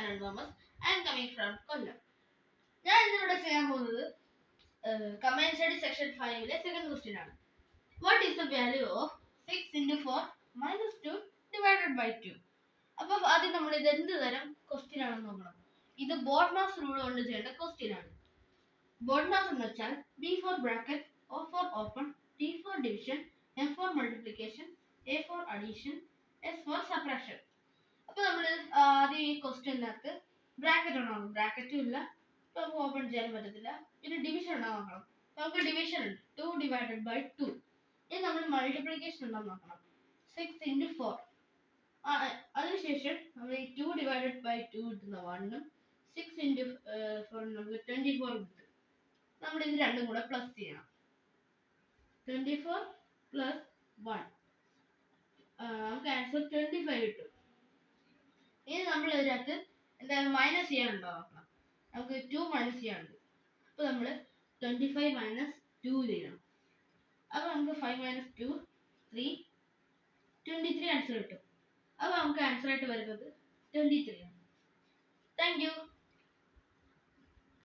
Arun Thomas. I am coming from Kollam. ഞാൻ ഇന്നിവിടെ ചെയ്യാൻ പോകുന്നത് കമ്പൈൻഡ് സ്റ്റഡി സെക്ഷൻ 5-ലെ സെക്കൻഡ് ക്വസ്റ്റ്യൻ ആണ്. What is the value of 6 into 4 minus 2 divided by 2? അപ്പോൾ ആദ്യം നമ്മൾ ഇത് എന്ത് തരം ക്വസ്റ്റ്യൻ ആണെന്ന് നോക്കണം. ഇത് ബോഡ്മാസ് റൂൾ കൊണ്ട് ചെയ്യേണ്ട ക്വസ്റ്റ്യൻ ആണ്. ബോഡ്മാസ് എന്ന് വെച്ചാൽ B for bracket, O for open, D for division, M for multiplication, A for addition, S for subtraction. അപ്പോൾ നമ്മൾ ആദ്യം ഈ ക്വസ്റ്റ്യനകത്ത് ബ്രാക്കറ്റ് ഉണ്ടോ, ബ്രാക്കറ്റും ഇല്ല, അപ്പോൾ നമുക്ക് ഓപ്പൺ ചെയ്യാൻ പറ്റത്തില്ല. പിന്നെ ഡിവിഷൻ ഉണ്ടോ നോക്കണം. നമുക്ക് ഡിവിഷൻ ഉണ്ട് 2 divided by 2. ഇനി നമ്മൾ മൾട്ടിപ്ലിക്കേഷൻ ഉണ്ടോ നോക്കണം. 6 into 4. അതിനുശേഷം നമ്മൾ ഈ 2 divided by 2 കിട്ടുന്ന 1ഉം 6 into 4 നമുക്ക് 24 കിട്ടും. നമ്മൾ ഇത് രണ്ടും കൂടെ പ്ലസ് ചെയ്യണം. 24 plus 1 നമുക്ക് ആൻസർ 25 കിട്ടും. ഇനി നമ്മൾ ഇതിനകത്ത് എന്തായാലും മൈനസ് ചെയ്യാനുണ്ടോ നോക്കണം. നമുക്ക് 2 മൈനസ് ചെയ്യാനുണ്ട്. അപ്പോൾ നമ്മൾ 25 minus 2 ചെയ്യണം. അപ്പോൾ നമുക്ക് 5 minus 2 3 23 ആൻസർ കിട്ടും. അപ്പോൾ നമുക്ക് ആൻസർ ആയിട്ട് വരുന്നത് 23 ആണ്. Thank you.